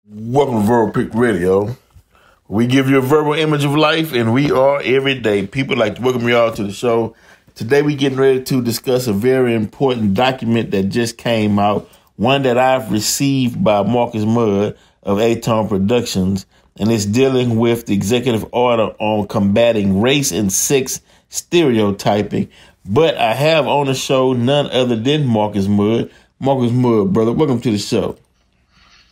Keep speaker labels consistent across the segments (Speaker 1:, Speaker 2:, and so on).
Speaker 1: Welcome to Verbal Pick Radio. We give you a verbal image of life, and we are everyday people. Like to welcome you all to the show. Today we getting ready to discuss a very important document that just came out, one that I've received by Marcus Mudd of Aton Productions, and it's dealing with the executive order on combating race and sex stereotyping. But I have on the show none other than Marcus Mudd. Marcus Mudd, brother, welcome to the show.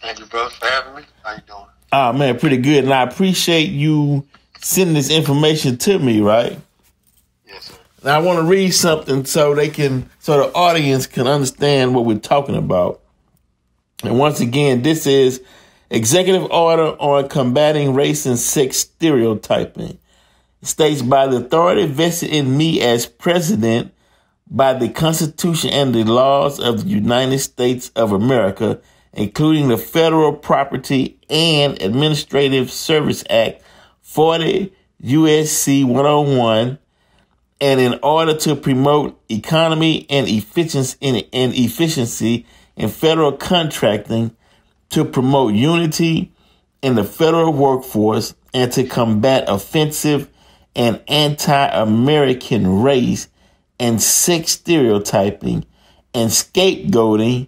Speaker 2: Thank you, brother, for having me. How you doing?
Speaker 1: Ah, man, pretty good. And I appreciate you sending this information to me, right?
Speaker 2: Yes, sir.
Speaker 1: Now, I want to read something so the audience can understand what we're talking about. And once again, this is Executive Order on Combating Race and Sex Stereotyping. It states, by the authority vested in me as president by the Constitution and the laws of the United States of America, including the Federal Property and Administrative Service Act 40 U.S.C. 101, and in order to promote economy and efficiency in federal contracting, to promote unity in the federal workforce, and to combat offensive and anti-American race and sex stereotyping and scapegoating,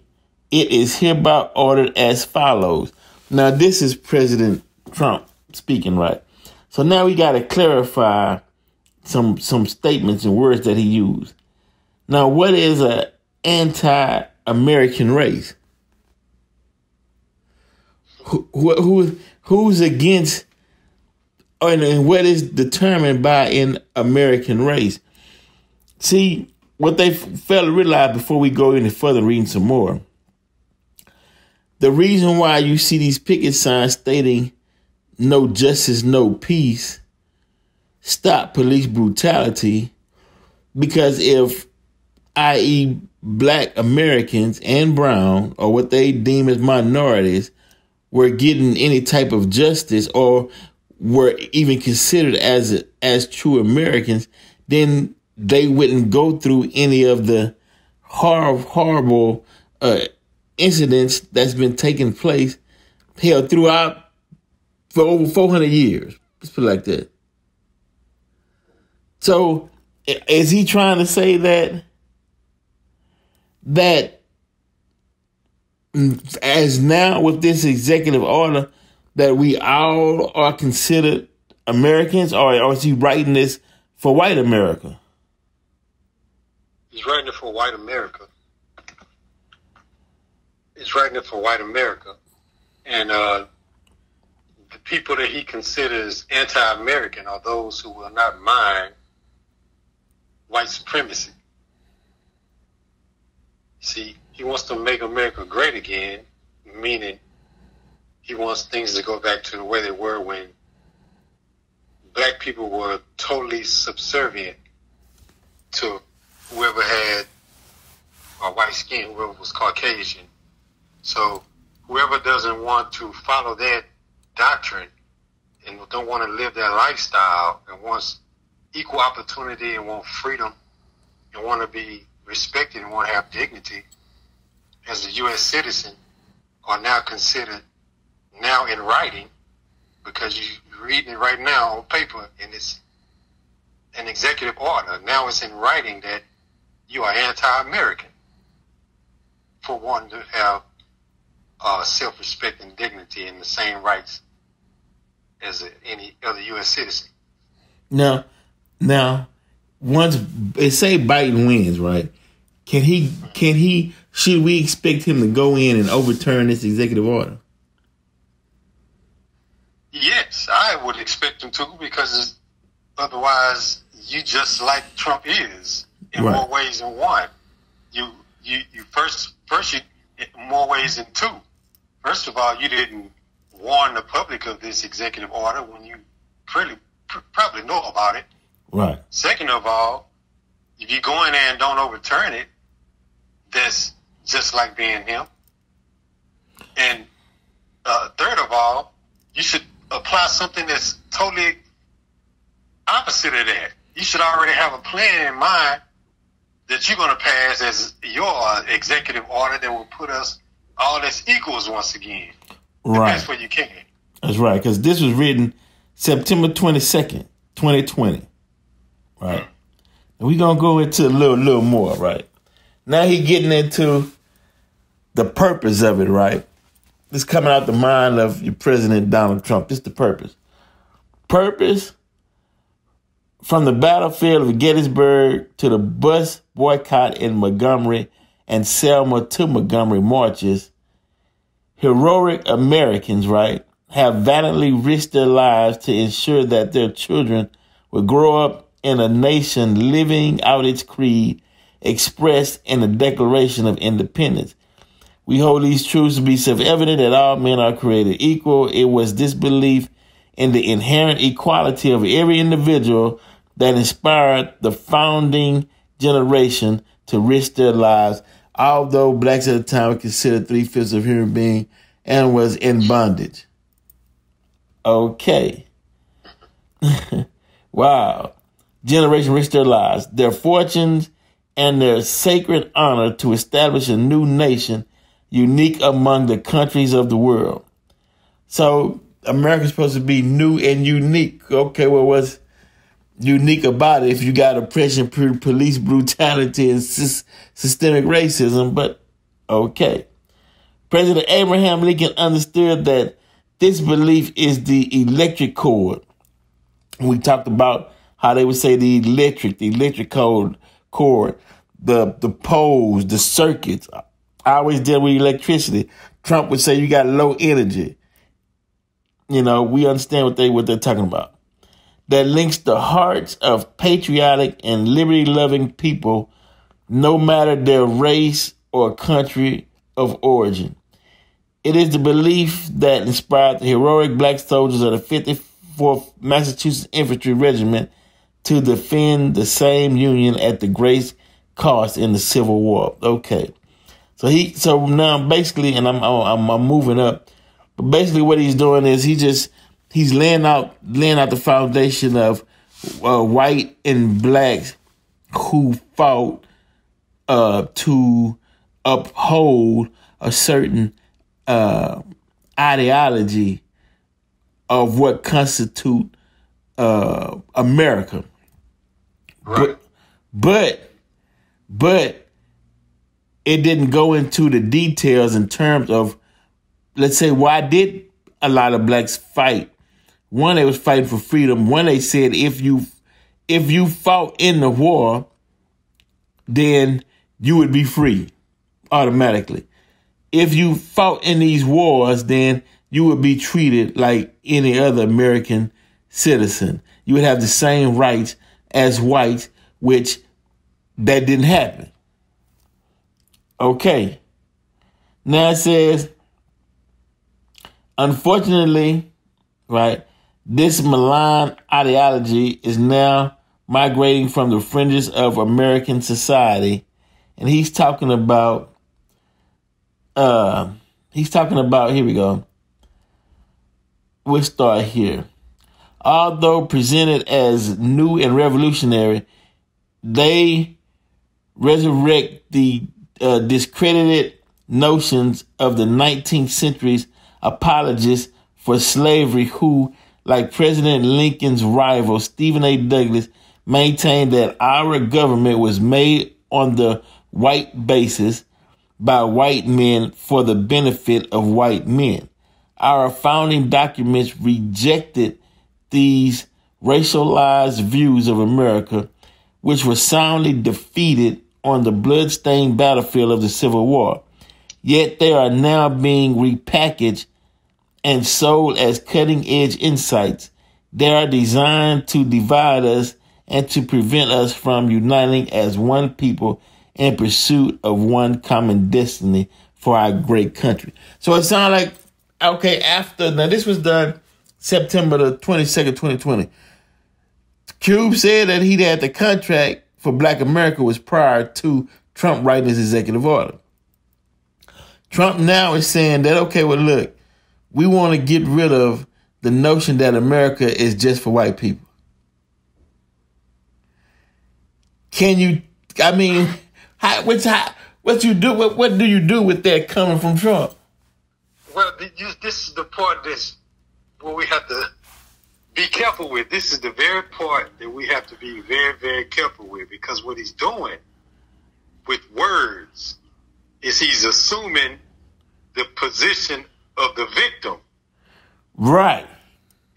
Speaker 1: it is hereby ordered as follows. Now, this is President Trump speaking, right? So now we got to clarify some statements and words that he used. Now, what is an anti-American race? Who's against, and what is determined by an American race? See, what they fail to realize before we go any further reading some more, the reason why you see these picket signs stating no justice, no peace, stop police brutality, because if, i.e., black Americans and brown, or what they deem as minorities, were getting any type of justice or were even considered as true Americans, then they wouldn't go through any of the horrible incidents that's been taking place throughout for over 400 years. Let's put it like that. So is he trying to say that as now with this executive order that we all are considered Americans, or is he writing this for white America?
Speaker 2: He's writing it for white America. He's writing it for white America. And the people that he considers anti-American are those who will not mind white supremacy. See, he wants to make America great again, meaning he wants things to go back to the way they were when black people were totally subservient to whoever had a white skin, whoever was Caucasian. So whoever doesn't want to follow that doctrine and don't want to live that lifestyle and wants equal opportunity and want freedom and want to be respected and want to have dignity as a U.S. citizen are now considered now in writing, because you're reading it right now on paper and it's an executive order. Now it's in writing that you are anti-American for wanting to have self-respect and dignity and the same rights as any other U.S. citizen.
Speaker 1: Now, once they say Biden wins, right? Should we expect him to go in and overturn this executive order?
Speaker 2: Yes, I would expect him to, because otherwise you just like Trump is in
Speaker 1: right.
Speaker 2: more ways than one. You first in more ways than two. First of all, you didn't warn the public of this executive order when you probably know about it.
Speaker 1: Right.
Speaker 2: Second of all, if you go in there and don't overturn it, that's just like being him. And third of all, you should apply something that's totally opposite of that. You should already have a plan in mind that you're going to pass as your executive order that will put us all as equals once again.
Speaker 1: Right.
Speaker 2: That's where you can.
Speaker 1: That's right, because this was written September 22nd, 2020. Right. And we're going to go into a little more, right? Now he getting into the purpose of it, right? This coming out the mind of your President Donald Trump. This is the purpose. Purpose, from the battlefield of Gettysburg to the bus boycott in Montgomery and Selma to Montgomery marches, heroic Americans, right, have valiantly risked their lives to ensure that their children will grow up in a nation living out its creed expressed in the Declaration of Independence. We hold these truths to be self-evident that all men are created equal. It was this belief in the inherent equality of every individual that inspired the founding generation to risk their lives, although blacks at the time were considered 3/5 of human beings and was in bondage. Okay. Wow. Generation risked their lives, their fortunes, and their sacred honor to establish a new nation unique among the countries of the world. So America's supposed to be new and unique. Okay, well, what's unique about it if you got oppression, police brutality, and systemic racism? But okay. President Abraham Lincoln understood that this belief is the electric cord. We talked about how they would say the electric cord, the poles, the circuits. I always deal with electricity. Trump would say you got low energy. You know, we understand what they're talking about. That links the hearts of patriotic and liberty-loving people, no matter their race or country of origin. It is the belief that inspired the heroic black soldiers of the 54th Massachusetts Infantry Regiment to defend the same Union at the great cost in the Civil War. Okay. So now basically, and I'm moving up, but basically what he's doing is he's laying out the foundation of white and blacks who fought to uphold a certain ideology of what constitute America.
Speaker 2: Right.
Speaker 1: But it didn't go into the details in terms of, let's say, why did a lot of blacks fight? One, they was fighting for freedom. One, they said if you fought in the war, then you would be free automatically. If you fought in these wars, then you would be treated like any other American citizen. You would have the same rights as whites, which that didn't happen. Okay. Now it says, unfortunately, right, this malign ideology is now migrating from the fringes of American society. And he's talking about, here we go. We'll start here. Although presented as new and revolutionary, they resurrect the discredited notions of the 19th century's apologists for slavery who, like President Lincoln's rival Stephen A. Douglas, maintained that our government was made on the white basis by white men for the benefit of white men. Our founding documents rejected these racialized views of America, which were soundly defeated on the blood-stained battlefield of the Civil War. Yet they are now being repackaged and sold as cutting-edge insights. They are designed to divide us and to prevent us from uniting as one people in pursuit of one common destiny for our great country. So it sounds like, okay, now this was done September the 22nd, 2020. Cube said that he had the contract for Black America was prior to Trump writing his executive order. Trump now is saying that, okay, well, look, we want to get rid of the notion that America is just for white people. Can you, I mean, what do you do with that coming from Trump?
Speaker 2: Well, this is the part that's what we have to be careful with. This is the very part that we have to be very, very careful with, because what he's doing with words is he's assuming the position of the victim.
Speaker 1: Right.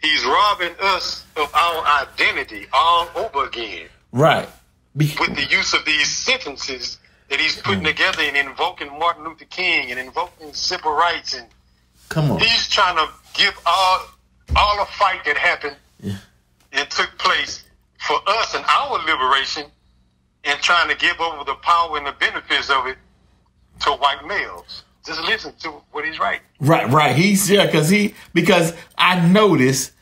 Speaker 2: He's robbing us of our identity all over again.
Speaker 1: Right.
Speaker 2: With the use of these sentences that he's putting together and invoking Martin Luther King and invoking civil rights, and
Speaker 1: come on,
Speaker 2: he's trying to give all the fight that happened and took place for us and our liberation, and trying to give over the power and the benefits of it to white males. Just listen to what he's writing. Right.
Speaker 1: Because I noticed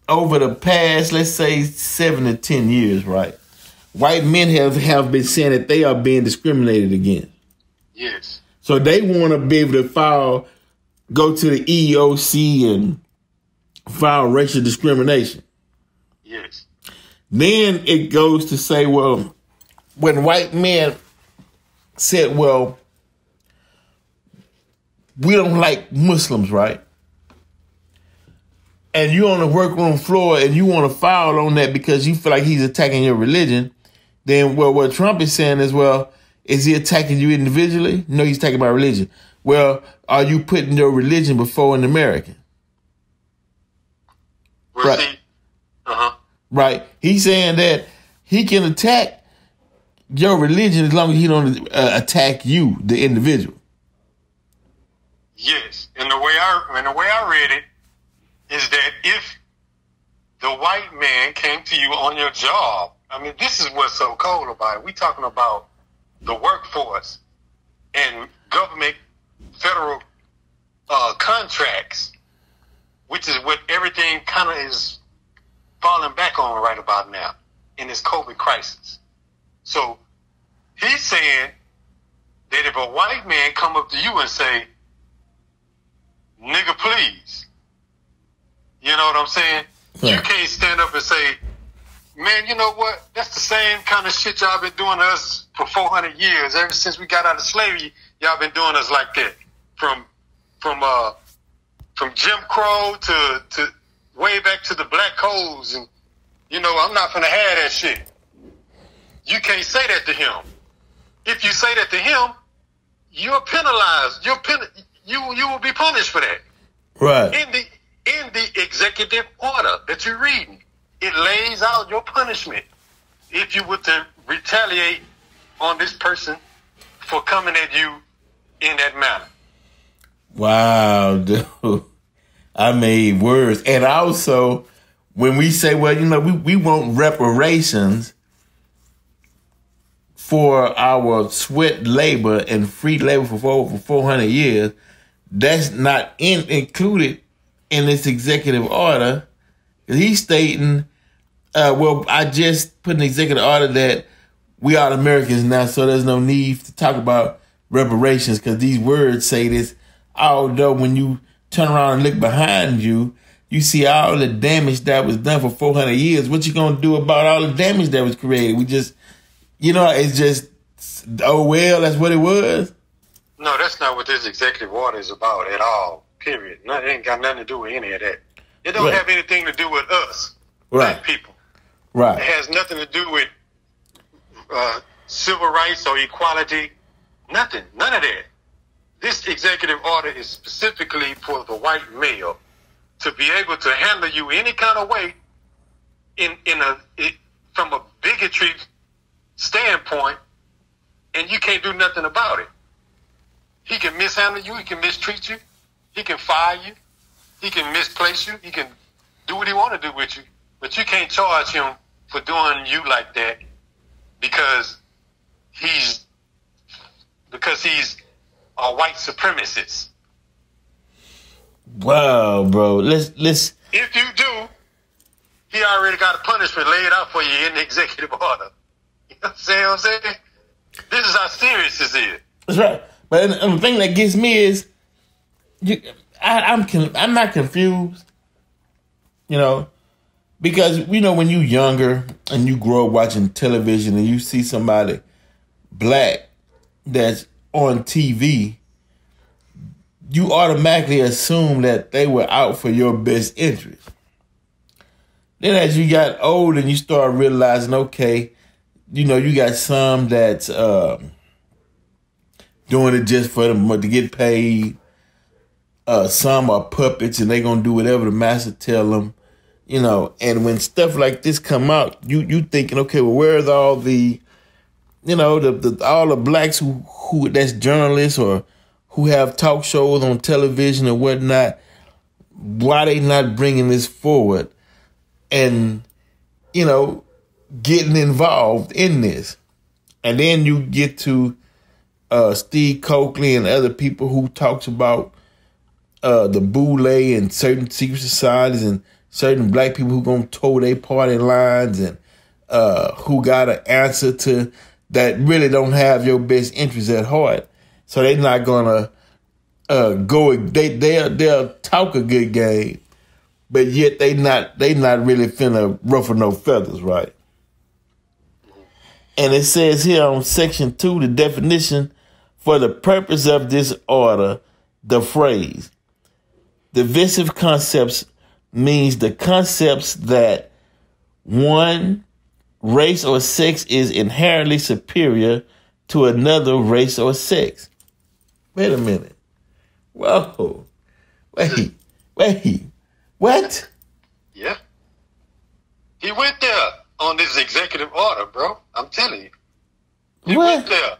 Speaker 1: over the past, let's say 7 to 10 years, right, white men have been saying that they are being discriminated against.
Speaker 2: Yes.
Speaker 1: So they want to be able to go to the EEOC and file racial discrimination.
Speaker 2: Yes.
Speaker 1: Then it goes to say, well, when white men said, well, we don't like Muslims, right? And you're on the workroom floor and you want to file on that because you feel like he's attacking your religion, then, well, what Trump is saying is, well, is he attacking you individually? No, he's attacking my religion. Well, are you putting your religion before an American?
Speaker 2: Right.
Speaker 1: Right. He's saying that he can attack your religion as long as he don't attack you, the individual.
Speaker 2: Yes, and the way I read it is that if the white man came to you on your job, I mean, this is what's so cold about it. We talking about the workforce and government, federal contracts, which is what everything kind of is falling back on right about now in this COVID crisis. So he's saying that if a white man come up to you and say, nigga, please, you know what I'm saying? Yeah. You can't stand up and say, man, you know what? That's the same kind of shit y'all been doing to us for 400 years. Ever since we got out of slavery, y'all been doing us like that. From Jim Crow to way back to the black codes, and you know, I'm not finna have that shit. You can't say that to him. If you say that to him, you're penalized. You will be punished for that.
Speaker 1: Right.
Speaker 2: In the executive order that you're reading, it lays out your punishment if you were to retaliate on this person for coming at you in that manner.
Speaker 1: Wow, dude. I made words. And also, when we say, well, you know, we want reparations for our sweat labor and free labor for over 400 years, that's not included in this executive order. He's stating, well, I just put an executive order that we are Americans now, so there's no need to talk about reparations because these words say this. Although when you turn around and look behind you, you see all the damage that was done for 400 years. What you going to do about all the damage that was created? We just, you know, it's just, oh, well, that's what it was.
Speaker 2: No, that's not what this executive order is about at all, period. No, it ain't got nothing to do with any of that. It don't have anything to do with us, black people.
Speaker 1: Right.
Speaker 2: It has nothing to do with civil rights or equality. Nothing. None of that. This executive order is specifically for the white male to be able to handle you any kind of way from a bigotry standpoint, and you can't do nothing about it. He can mishandle you. He can mistreat you. He can fire you. He can misplace you. He can do what he want to do with you, but you can't charge him for doing you like that because he's a white supremacist.
Speaker 1: Wow, bro. Let's.
Speaker 2: If you do, he already got a punishment laid out for you in the executive order. You know what I'm saying? This is how serious this is.
Speaker 1: That's right. But the thing that gets me is, I'm not confused, you know, because, you know, when you're younger and you grow up watching television and you see somebody black that's on TV, you automatically assume that they were out for your best interest. Then as you got old and you start realizing, okay, you know, you got some that's doing it just for them to get paid. Some are puppets and they gonna do whatever the master tell them, you know. And when stuff like this come out, you thinking, okay, well, where's all the, you know, all the blacks who that's journalists or who have talk shows on television or whatnot? Why they not bringing this forward and, you know, getting involved in this? And then you get to Steve Coakley and other people who talks about the boule and certain secret societies and certain black people who gonna toe their party lines and who got an answer to that really don't have your best interest at heart. So they're not gonna they'll talk a good game, but yet they not really finna ruffle no feathers, right? And it says here on section 2, the definition for the purpose of this order, the phrase divisive concepts means the concepts that one race or sex is inherently superior to another race or sex. Wait a minute. Whoa. Wait. What?
Speaker 2: Yeah. He went there on this executive order, bro. I'm telling you. He went there.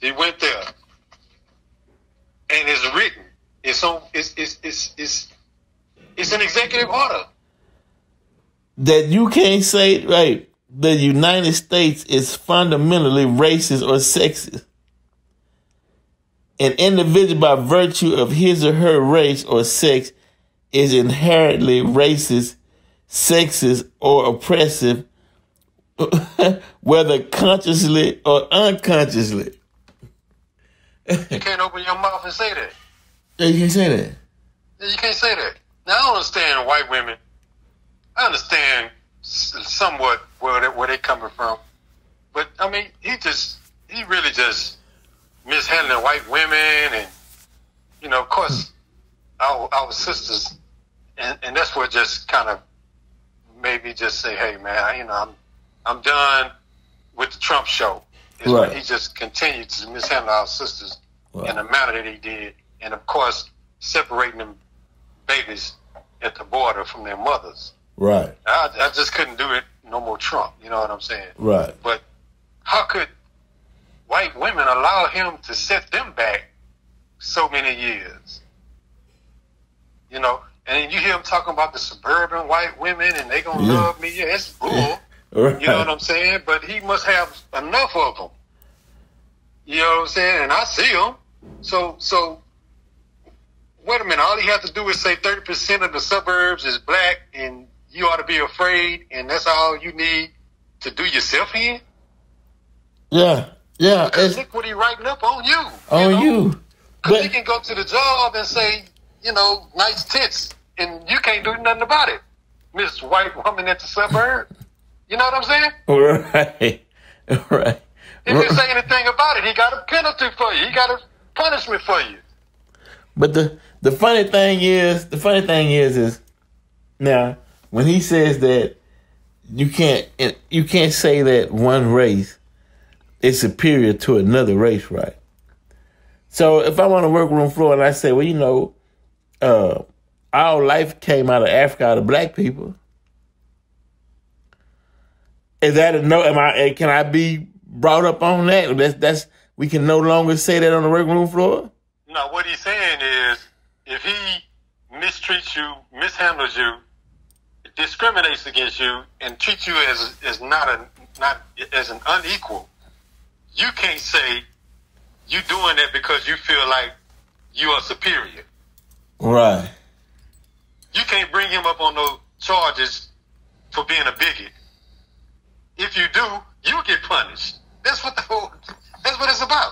Speaker 2: He went there. And it's written. It's an executive order.
Speaker 1: That you can't say, right, the United States is fundamentally racist or sexist. An individual by virtue of his or her race or sex is inherently racist, sexist, or oppressive, whether consciously or unconsciously.
Speaker 2: You can't open your mouth and say that.
Speaker 1: Yeah, you can't say that.
Speaker 2: Yeah, you can't say that. Now, I don't understand white women. I understand somewhat where they coming from. But, I mean, he really just mishandling white women and, you know, of course, our sisters. And that's what just kind of made me just say, hey, man, you know, I'm done with the Trump show. Is right. When he just continued to mishandle our sisters in the manner that he did. And, of course, separating them babies at the border from their mothers.
Speaker 1: Right.
Speaker 2: I just couldn't do it no more Trump. You know what I'm saying?
Speaker 1: Right.
Speaker 2: But how could white women allow him to set them back so many years? You know, and you hear him talking about the suburban white women and they gonna love me. Yeah, it's bull. Right. You know what I'm saying? But he must have enough of them. You know what I'm saying? And I see them. So wait a minute. All he has to do is say 30% of the suburbs is black and you ought to be afraid, and that's all you need to do yourself in?
Speaker 1: Yeah.
Speaker 2: Because look what he writing up on you.
Speaker 1: On you.
Speaker 2: Because he can go to the job and say, you know, nice tits, and you can't do nothing about it, Miss White Woman at the suburb. You know what I'm saying?
Speaker 1: Right.
Speaker 2: If you say anything about it, he got a penalty for you. He got a punishment for you.
Speaker 1: But the funny thing is now when he says that you can't say that one race is superior to another race, right? So if I'm on a workroom floor and I say, well, you know, our life came out of Africa, out of black people. Is that a no? Can I be brought up on that? That's we can no longer say that on the workroom floor?
Speaker 2: No, what he's saying is if he mistreats you, mishandles you, discriminates against you, and treats you as not as an unequal, you can't say you doing that because you feel like you are superior.
Speaker 1: Right.
Speaker 2: You can't bring him up on those charges for being a bigot. If you do, you get punished. That's what it's about.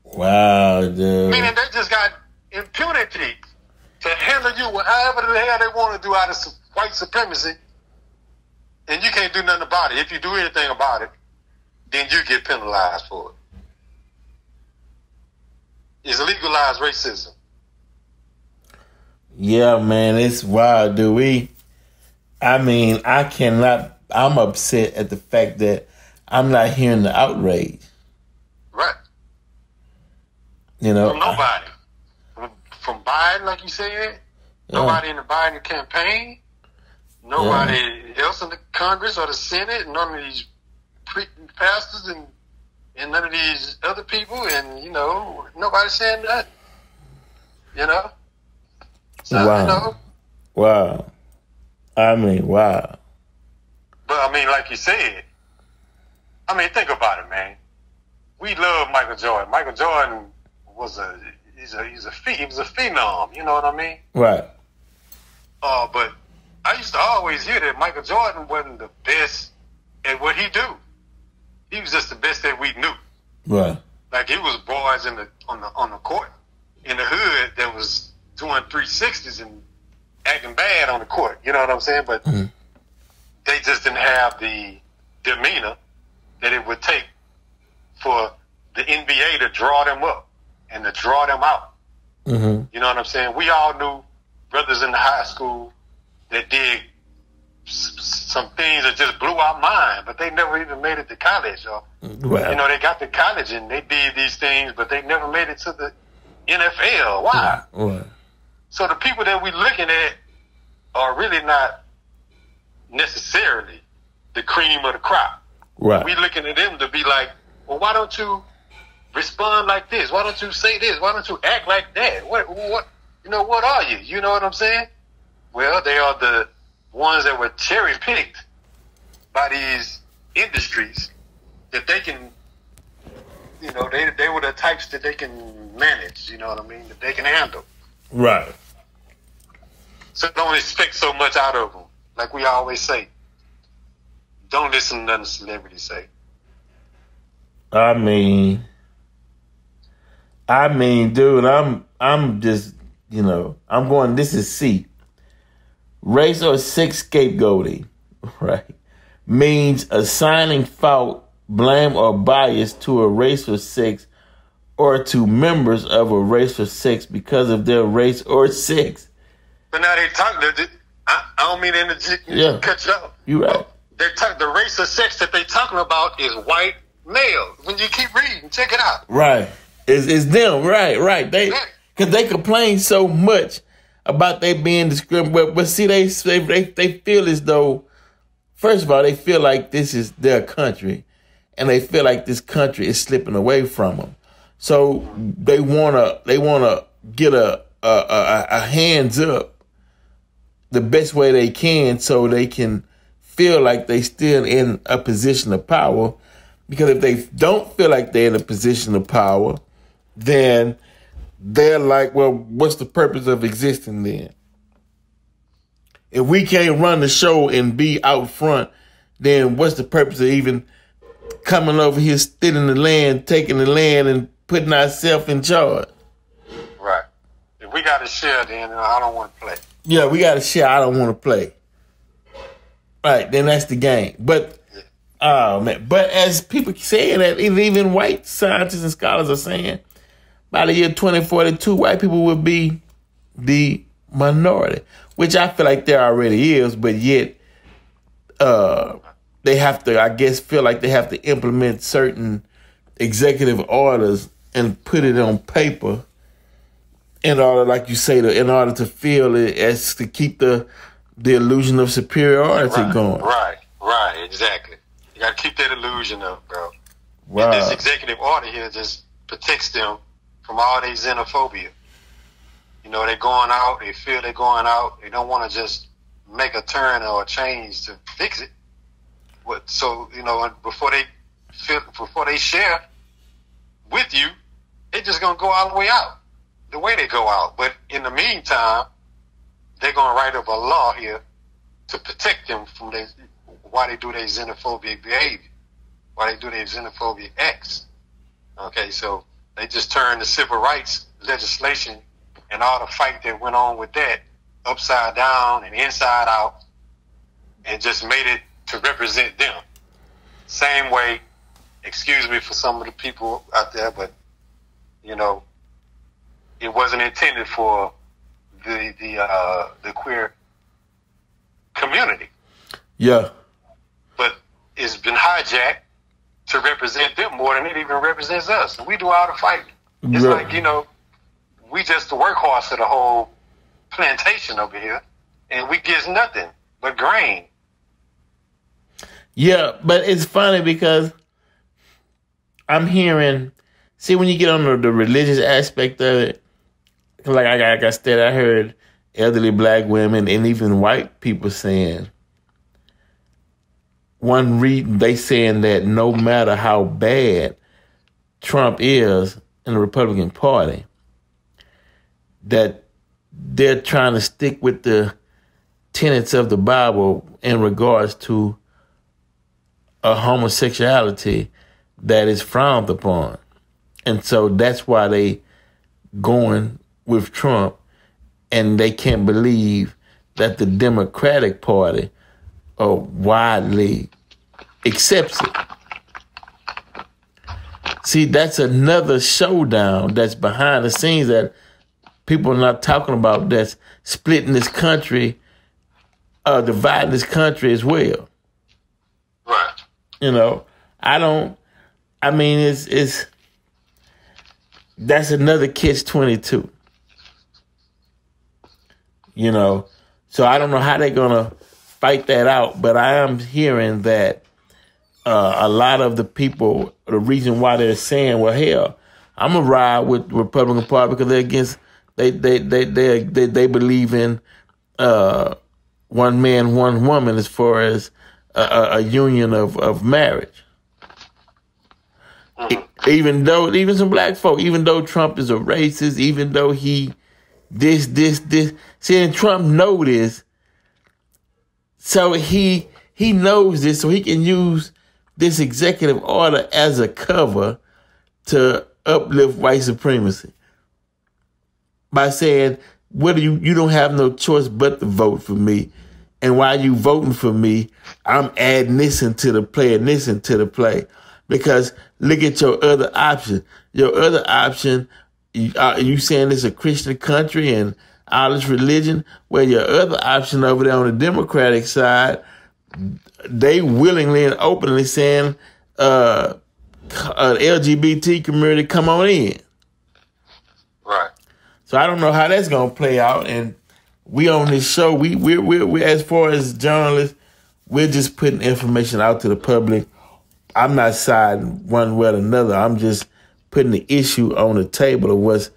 Speaker 1: Wow, dude.
Speaker 2: Meaning they just got impunity to handle you however the hell they want to do out of white supremacy, and you can't do nothing about it. If you do anything about it, then you get penalized for it. is legalize racism.
Speaker 1: Yeah, man, it's wild, dude. I'm upset at the fact that I'm not hearing the outrage.
Speaker 2: Right.
Speaker 1: You know,
Speaker 2: from nobody. From Biden, like you said, nobody in the Biden campaign, nobody else in the Congress or the Senate, none of these pastors and none of these other people, and, nobody saying that. So,
Speaker 1: wow. Wow. Wow.
Speaker 2: But, like you said, think about it, man. We love Michael Jordan. Michael Jordan was he was a phenom, you know what I mean?
Speaker 1: Right.
Speaker 2: But I used to always hear that Michael Jordan wasn't the best at what he do. He was just the best that we knew.
Speaker 1: Right.
Speaker 2: Like, it was boys on the court in the hood that was doing 360s and acting bad on the court. You know what I'm saying? But they just didn't have the demeanor that it would take for the NBA to draw them up and to draw them out.
Speaker 1: Mm-hmm.
Speaker 2: You know what I'm saying? We all knew brothers in the high school that did some things that just blew our mind, but they never even made it to college. Or, they got to college and they did these things, but they never made it to the NFL. Why?
Speaker 1: Right.
Speaker 2: So the people that we're looking at are really not necessarily the cream of the crop.
Speaker 1: Right.
Speaker 2: We're looking at them to be like, well, why don't you respond like this? Why don't you say this? Why don't you act like that? What are you? You know what I'm saying? Well, they are the ones that were cherry picked by these industries that they can, they were the types that they can manage, you know what I mean? That they can handle.
Speaker 1: Right.
Speaker 2: So don't expect so much out of them. Like we always say, don't listen to nothing celebrities say.
Speaker 1: Dude, I'm just, I'm going, this is C. Race or sex scapegoating, right, means assigning fault, blame, or bias to a race or sex or to members of a race or sex because of their race or sex.
Speaker 2: But now they talk, I don't mean to cut you off.
Speaker 1: You're right.
Speaker 2: The race or sex that they talking about is white male. When you keep reading, check it out.
Speaker 1: Right. It's them. Right. Because they complain so much about they being discriminated. But see, they feel as though, first of all, they feel like this is their country, and they feel like this country is slipping away from them. So they wanna get a hands up the best way they can, so they can feel like they still in a position of power. Because if they don't feel like they're in a position of power, then they're like, well, what's the purpose of existing then? If we can't run the show and be out front, then what's the purpose of even coming over here, stealing the land, taking the land, and putting ourselves in charge?
Speaker 2: Right. If we got to share, then I don't want to play.
Speaker 1: Yeah, we got to share. I don't want to play. Right, then that's the game. But, oh, man. But as people saying that, even white scientists and scholars are saying, by the year 2042, white people will be the minority, which I feel like there already is, but yet they have to, I guess, feel like they have to implement certain executive orders and put it on paper in order, like you say, in order to feel it as to keep the illusion of superiority going.
Speaker 2: Right, exactly. You got to keep that illusion up, bro.
Speaker 1: Wow.
Speaker 2: And this executive order here just protects them from all their xenophobia. They're going out, they feel they're going out, they don't want to just make a turn or a change to fix it. So, before they share with you, they're just going to go all the way out, the way they go out. But in the meantime, they're going to write up a law here to protect them from why they do their xenophobic behavior, why they do their xenophobic acts. Okay, so they just turned the civil rights legislation and all the fight that went on with that upside down and inside out and just made it to represent them. Same way, excuse me for some of the people out there, but, it wasn't intended for the queer community.
Speaker 1: Yeah.
Speaker 2: But it's been hijacked to represent them more than it even represents us. We do all the fighting. It's like, we just the workhorse of the whole plantation over here, and we get nothing but grain.
Speaker 1: Yeah, but it's funny because I'm hearing, see, when you get on the religious aspect of it, like I said, I heard elderly black women and even white people saying, they saying that no matter how bad Trump is in the Republican Party, that they're trying to stick with the tenets of the Bible in regards to a homosexuality that is frowned upon. And so that's why they going with Trump, and they can't believe that the Democratic Party widely accepts it. See, that's another showdown that's behind the scenes that people are not talking about, that's splitting this country, dividing this country as well.
Speaker 2: Right.
Speaker 1: It's that's another catch-22. So I don't know how they're going to fight that out, but I am hearing that a lot of the people, the reason why they're saying, well, hell, I'm going to ride with the Republican Party because they're against, they believe in one man, one woman as far as a union of marriage. Even some black folk, even though Trump is a racist, even though he this. See, and Trump knows this, so he knows this, so he can use this executive order as a cover to uplift white supremacy by saying, "What you don't have no choice but to vote for me, and while you voting for me, I'm adding this into the play and this into the play." Because look at your other option. Your other option, you saying it's a Christian country and all this religion. Well, your other option over there on the Democratic side, they willingly and openly saying, LGBT community, come on in.
Speaker 2: Right.
Speaker 1: So I don't know how that's gonna play out. And we on this show, we as far as journalists, we're just putting information out to the public. I'm not siding one way or another. I'm just putting the issue on the table of what's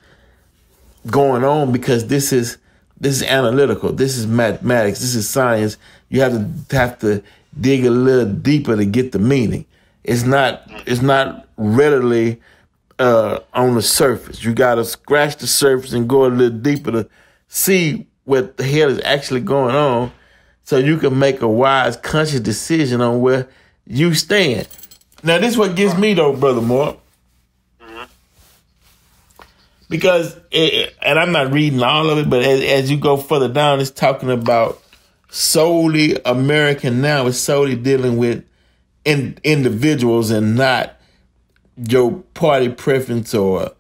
Speaker 1: going on, because this is analytical. This is mathematics. This is science. You have to dig a little deeper to get the meaning. It's not readily on the surface. You got to scratch the surface and go a little deeper to see what the hell is actually going on, so you can make a wise, conscious decision on where you stand. Now, this is what gets me, though, Brother Moore. Mm-hmm. Because, and I'm not reading all of it, but as you go further down, it's talking about solely American now. It's solely dealing with individuals and not your party preference or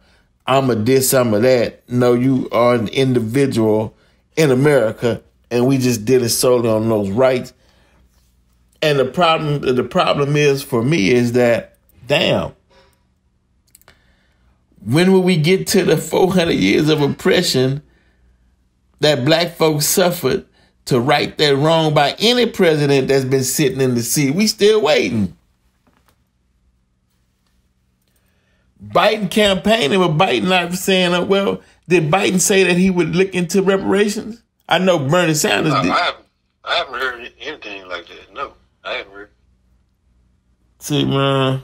Speaker 1: I'm a this, I'm a that. No, you are an individual in America, and we just did it solely on those rights. And the problem is, for me, is that, damn, when will we get to the 400 years of oppression that black folks suffered to right that wrong by any president that's been sitting in the seat? We still waiting. Biden campaigning, but Biden not saying, well, did Biden say that he would look into reparations? I know Bernie Sanders did.
Speaker 2: I haven't heard anything like that. No, I haven't heard.
Speaker 1: See, man.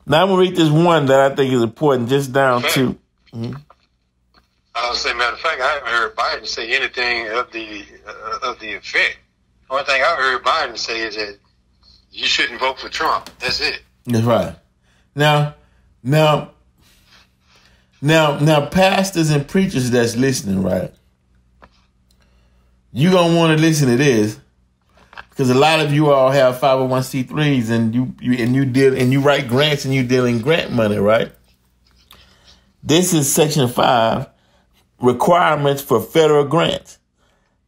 Speaker 1: Now I'm going to read this one that I think is important, just down to. Mm-hmm.
Speaker 2: I was saying, matter of fact, I haven't heard Biden say anything of the effect. The only thing I heard Biden say is that you shouldn't vote for Trump. That's it.
Speaker 1: That's right. Now, pastors and preachers that's listening, right? You gonna want to listen to this, because a lot of you all have 501c3s and you write grants and you deal in grant money, right? This is Section 5, requirements for federal grants.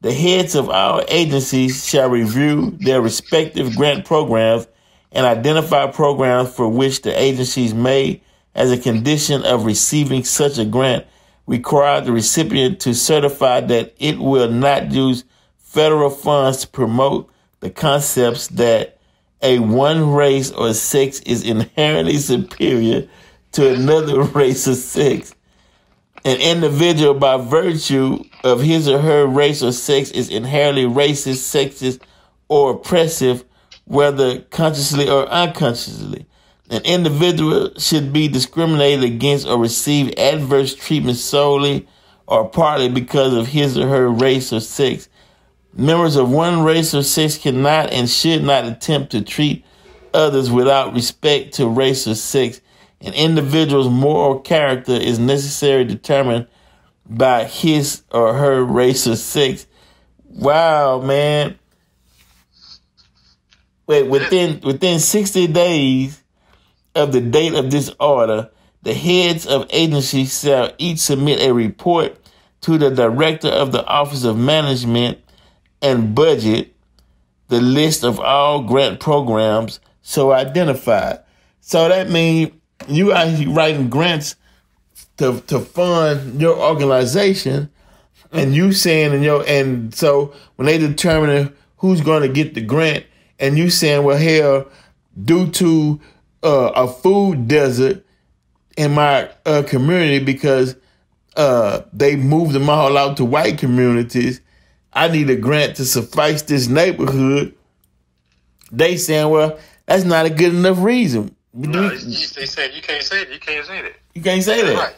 Speaker 1: The heads of all agencies shall review their respective grant programs and identify programs for which the agencies may, as a condition of receiving such a grant, require the recipient to certify that it will not use federal funds to promote the concepts that a one race or sex is inherently superior to another race or sex. An individual, by virtue of his or her race or sex, is inherently racist, sexist, or oppressive, whether consciously or unconsciously. An individual should be discriminated against or receive adverse treatment solely or partly because of his or her race or sex. Members of one race or sex cannot and should not attempt to treat others without respect to race or sex. An individual's moral character is necessarily determined by his or her race or sex. Wow, man. Wait, within 60 days of the date of this order, the heads of agencies shall each submit a report to the director of the Office of Management and Budget, the list of all grant programs so identified. So that means you actually writing grants to fund your organization, and you saying and so when they determine who's going to get the grant, and you saying, well, hell, due to a food desert in my community because they moved them all out to white communities, I need a grant to suffice this neighborhood. They saying, well, that's not a good enough reason.
Speaker 2: No, they said you can't say that. You can't say that.
Speaker 1: You can't say that.
Speaker 2: Right.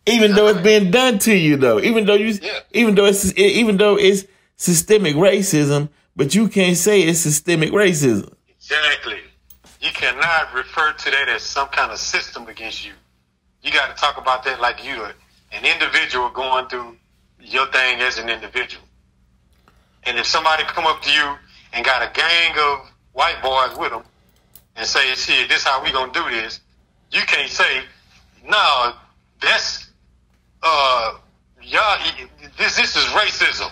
Speaker 1: Even though it's being done to you, though. Even though it's systemic racism, but you can't say it's systemic racism.
Speaker 2: Exactly. You cannot refer to that as some kind of system against you. You got to talk about that like you're an individual going through your thing as an individual. And if somebody come up to you and got a gang of white boys with them and say, shit, this how we gonna do this, you can't say, no, that's y'all, this is racism.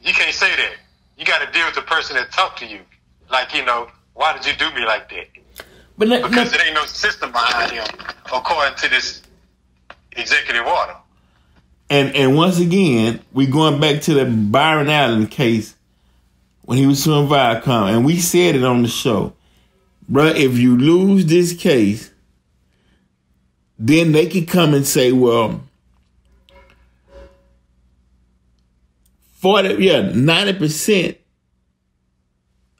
Speaker 2: You can't say that. You got to deal with the person that talked to you. Like, why did you do me like that? Because there ain't no system behind him, according to this executive order.
Speaker 1: And once again, we going back to the Byron Allen case when he was suing Viacom, and we said it on the show, bruh, if you lose this case, then they can come and say, well, 90%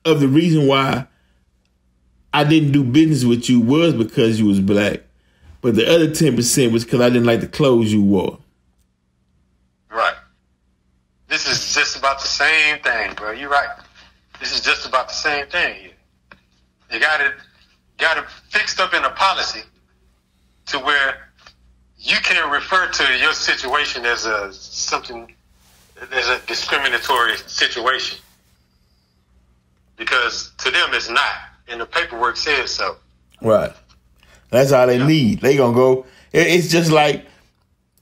Speaker 1: of the reason why I didn't do business with you was because you was black, but the other 10% was because I didn't like the clothes you wore.
Speaker 2: Right. This is just about the same thing, bro. You're right. This is just about the same thing here. You got it fixed up in a policy to where you can't refer to your situation as a discriminatory situation, because to them it's not, and the paperwork says so. Right.
Speaker 1: That's all they need. They gonna go. It's just like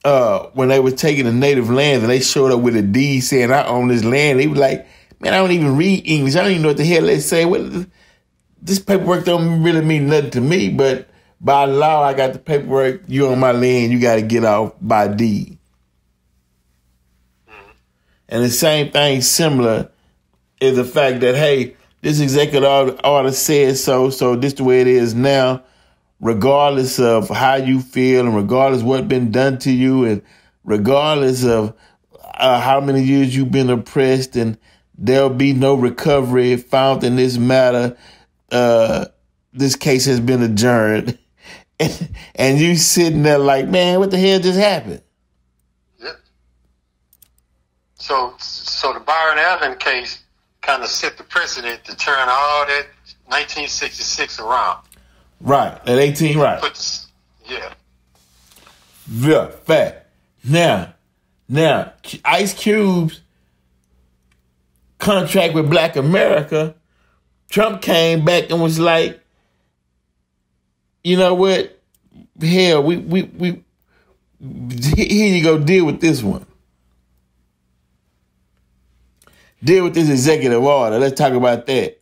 Speaker 1: when they were taking the native lands and they showed up with a deed saying I own this land. They were like, man, I don't even read English. I don't even know what the hell they say. This paperwork don't really mean nothing to me, but by law, I got the paperwork. You on my land. You got to get off by deed. Mm-hmm. And the same thing, similar, is the fact that, hey, this executive order says so this the way it is now, regardless of how you feel and regardless of what's been done to you and regardless of how many years you've been oppressed, and there'll be no recovery found in this matter. This case has been adjourned. And you sitting there like, man, what the hell just happened?
Speaker 2: Yeah. So the Byron Allen case kind of set the precedent to turn all that 1966 around.
Speaker 1: Right, at 18, right.
Speaker 2: Yeah.
Speaker 1: Yeah, fact. Now, Ice Cube's contract with Black America, Trump came back and was like, you know what? hell, we here you go, deal with this one. Deal with this executive order. Let's talk about that.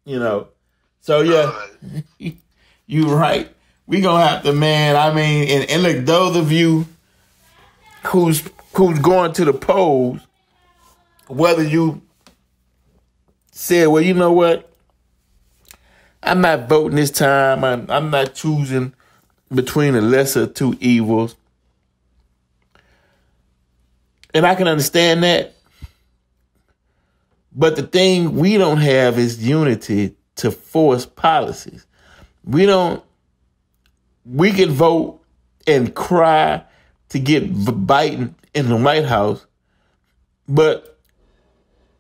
Speaker 1: You know. So yeah, you're right. We gonna have to, man. I mean, and look, those of you who's going to the polls, whether you said, well, you know what, I'm not voting this time. I'm not choosing between the lesser of two evils. And I can understand that. But the thing we don't have is unity to force policies. We can vote and cry to get Biden in the White House, but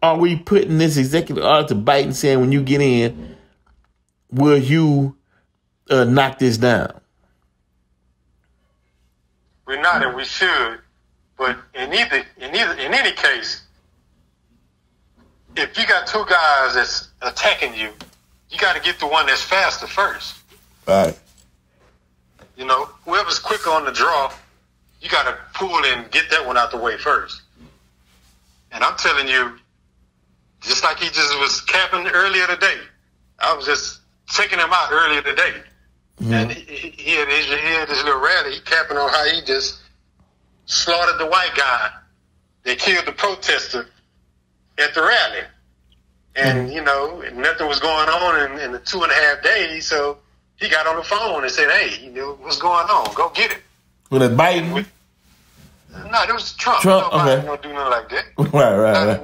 Speaker 1: are we putting this executive order to Biden saying, when you get in, will you knock this down?
Speaker 2: We're not, and we should. But in any case, if you got two guys that's attacking you, you got to get the one that's faster first.
Speaker 1: Right.
Speaker 2: You know, whoever's quicker on the draw, you got to pull and get that one out the way first. And I'm telling you, just like he just was capping earlier today, I was just checking him out earlier today. Mm-hmm. And he had this little rally, capping on how he just slaughtered the white guy. They killed the protester at the rally. And, you know, nothing was going on in the 2.5 days, so he got on the phone and said, hey, you know, what's going on? Go get it.
Speaker 1: Was it Biden?
Speaker 2: No, it was Trump.
Speaker 1: Trump,
Speaker 2: Nobody
Speaker 1: okay.
Speaker 2: don't do nothing like that.
Speaker 1: Right.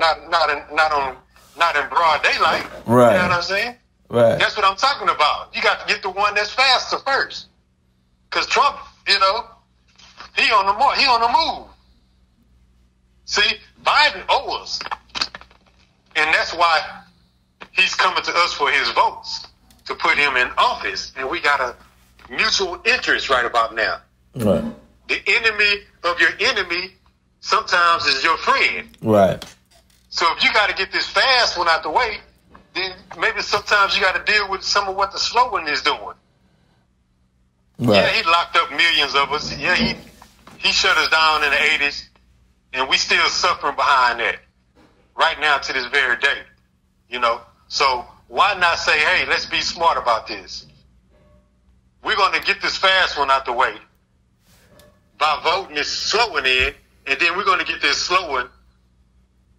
Speaker 2: Not in broad daylight.
Speaker 1: Right.
Speaker 2: You know what I'm saying?
Speaker 1: Right.
Speaker 2: That's what I'm talking about. You got to get the one that's faster first. Because Trump, you know, he on the move. See, Biden owes us. And that's why he's coming to us for his votes, to put him in office. And we got a mutual interest right about now.
Speaker 1: Right.
Speaker 2: The enemy of your enemy sometimes is your friend.
Speaker 1: Right.
Speaker 2: So if you got to get this fast one out the way, then maybe sometimes you got to deal with some of what the slow one is doing. Right. Yeah, he locked up millions of us. Yeah, he shut us down in the 80s, and we still suffering behind that right now to this very day. You know, so why not say, hey, let's be smart about this. We're going to get this fast one out the way by voting this slow one in, and then we're going to get this slow one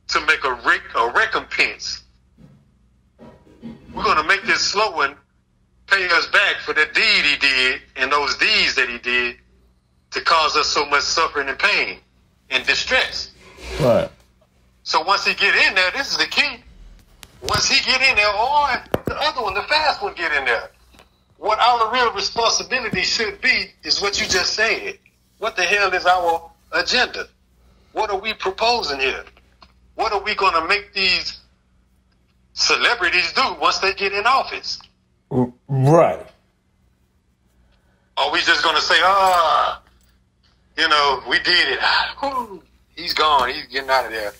Speaker 2: to make a recompense. We're going to make this slow one pay us back for the deed he did and those deeds that he did to cause us so much suffering and pain and distress.
Speaker 1: Right.
Speaker 2: So once he get in there, this is the key. Once he get in there, or the other one, the fast one, get in there. What our real responsibility should be is what you just said. What the hell is our agenda? What are we proposing here? What are we going to make these celebrities do once they get in office?
Speaker 1: Right.
Speaker 2: Are we just going to say, you know, we did it. Whew, he's gone. He's getting out of there.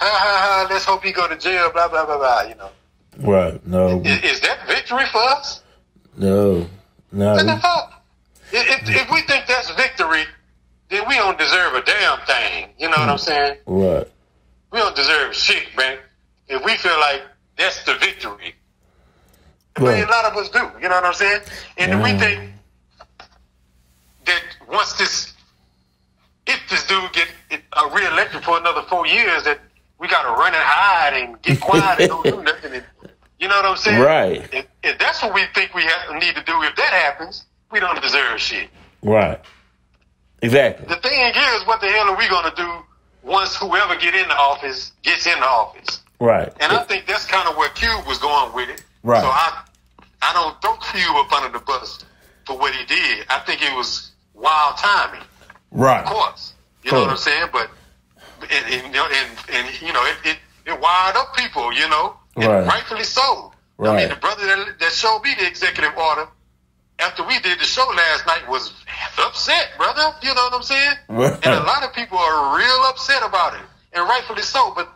Speaker 2: Let's hope he go to jail, blah, blah, blah, blah, you know.
Speaker 1: Right. No.
Speaker 2: Is that victory for us?
Speaker 1: No.
Speaker 2: What the fuck? If we think that's victory, then we don't deserve a damn thing. You know what I'm saying?
Speaker 1: Right.
Speaker 2: We don't deserve shit, man. If we feel like that's the victory. I mean, a lot of us do. You know what I'm saying? And if we think that if this dude get reelected for another 4 years, that we got to run and hide and get quiet and don't do nothing. You know what I'm saying?
Speaker 1: Right.
Speaker 2: If that's what we think we need to do, if that happens, we don't deserve shit.
Speaker 1: Right. Exactly.
Speaker 2: The thing is, what the hell are we going to do once whoever gets in the office?
Speaker 1: Right.
Speaker 2: And I think that's kind of where Cube was going with it.
Speaker 1: Right.
Speaker 2: So I don't throw Cube up under the bus for what he did. I think it was wild timing.
Speaker 1: Right.
Speaker 2: Of course. You know what I'm saying? But it wired up people, you know, and rightfully so.
Speaker 1: Right.
Speaker 2: I mean, the brother that showed me the executive order after we did the show last night was upset, brother. You know what I'm saying? Right. And a lot of people are real upset about it, and rightfully so. But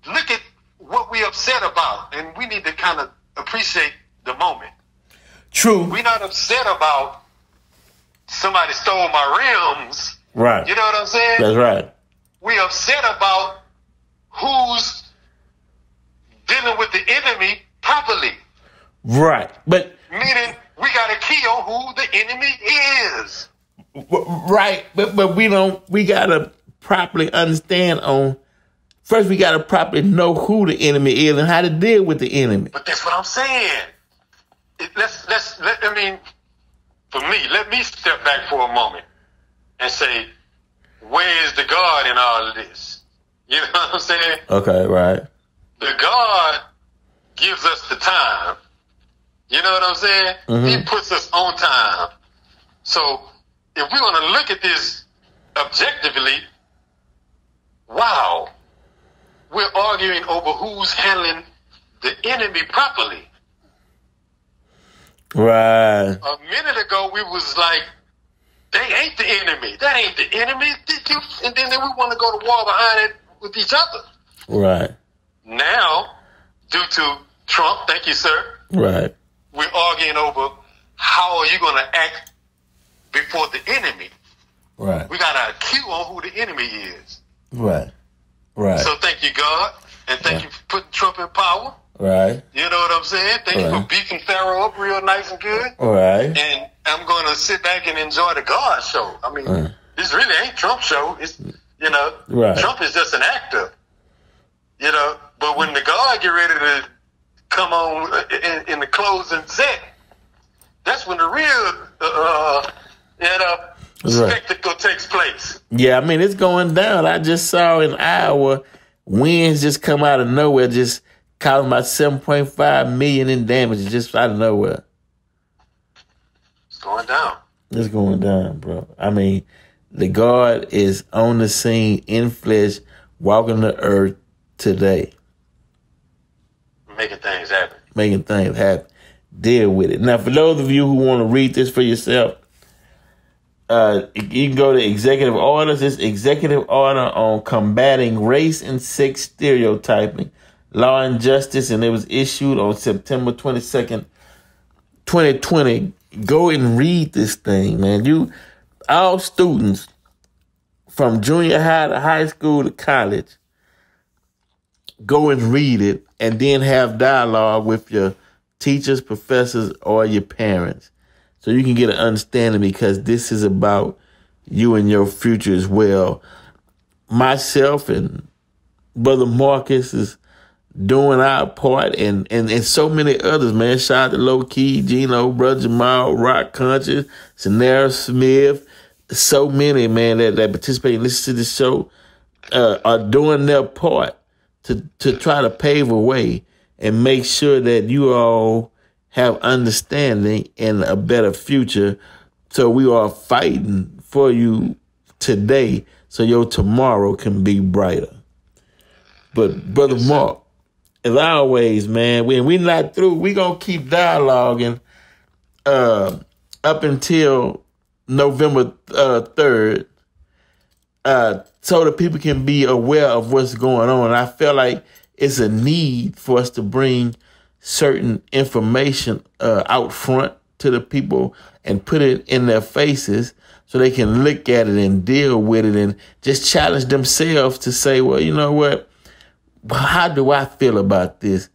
Speaker 2: look at what we upset about, and we need to kind of appreciate the moment.
Speaker 1: True.
Speaker 2: We're not upset about somebody stole my rims.
Speaker 1: Right.
Speaker 2: You know what I'm saying?
Speaker 1: That's right.
Speaker 2: We upset about who's dealing with the enemy properly.
Speaker 1: Right. But
Speaker 2: meaning we got to kill who the enemy is.
Speaker 1: Right. But we got to properly understand first we got to properly know who the enemy is and how to deal with the enemy.
Speaker 2: But that's what I'm saying. For me, let me step back for a moment and say, where is the God in all of this? You know what I'm saying?
Speaker 1: Okay, right.
Speaker 2: The God gives us the time. You know what I'm saying?
Speaker 1: Mm-hmm.
Speaker 2: He puts us on time. So if we want to look at this objectively, wow, we're arguing over who's handling the enemy properly.
Speaker 1: Right.
Speaker 2: A minute ago, we was like, they ain't the enemy. That ain't the enemy. And then we want to go to war behind it with each other.
Speaker 1: Right.
Speaker 2: Now, due to Trump, thank you, sir.
Speaker 1: Right.
Speaker 2: We're arguing over how are you going to act before the enemy.
Speaker 1: Right.
Speaker 2: We got a cue on who the enemy is.
Speaker 1: Right. Right.
Speaker 2: So thank you, God, and thank you for putting Trump in power.
Speaker 1: Right.
Speaker 2: You know what I'm saying? Thank you for beefing Pharaoh up real nice and good.
Speaker 1: Right.
Speaker 2: And I'm going to sit back and enjoy the God show. I mean, this really ain't Trump's show. It's, Trump is just an actor. But when the God get ready to come on in the closing set, that's when the real, spectacle takes place.
Speaker 1: Yeah, I mean, it's going down. I just saw in Iowa, winds just come out of nowhere, just causing about 7.5 million in damage just out of nowhere.
Speaker 2: It's going down.
Speaker 1: It's going down, bro. I mean, the God is on the scene in flesh, walking the earth today.
Speaker 2: Making things happen.
Speaker 1: Making things happen. Deal with it. Now, for those of you who want to read this for yourself, you can go to executive orders. This executive order on combating race and sex stereotyping, law and justice, and it was issued on September 22nd, 2020. Go and read this thing, man. All students from junior high to high school to college, go and read it and then have dialogue with your teachers, professors, or your parents so you can get an understanding, because this is about you and your future as well. Myself and Brother Marcus is doing our part, and so many others, man. Shout out to Low Key, Gino, Brother Jamal, Rock Conscious, Sanara Smith. So many, man, that participate and listen to the show are doing their part to try to pave a way and make sure that you all have understanding and a better future. So we are fighting for you today so your tomorrow can be brighter. But Brother Mark, as always, man, we're not through. We're going to keep dialoguing up until November 3rd so that people can be aware of what's going on. I feel like it's a need for us to bring certain information out front to the people and put it in their faces so they can look at it and deal with it and just challenge themselves to say, well, you know what? How do I feel about this?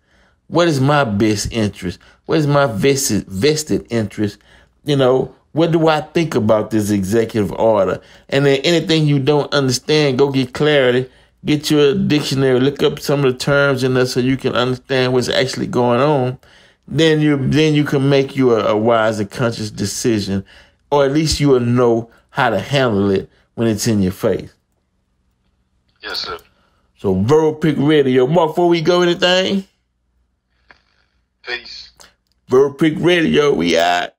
Speaker 1: What is my best interest? What is my vested interest? What do I think about this executive order? And then anything you don't understand, go get clarity. Get your dictionary, look up some of the terms in there so you can understand what's actually going on. Then you can make you a wise and conscious decision, or at least you will know how to handle it when it's in your face.
Speaker 2: Yes, sir.
Speaker 1: So Verbal Pick Radio. Mark, before we go, anything?
Speaker 2: Peace.
Speaker 1: Verbal Pick Radio, we out.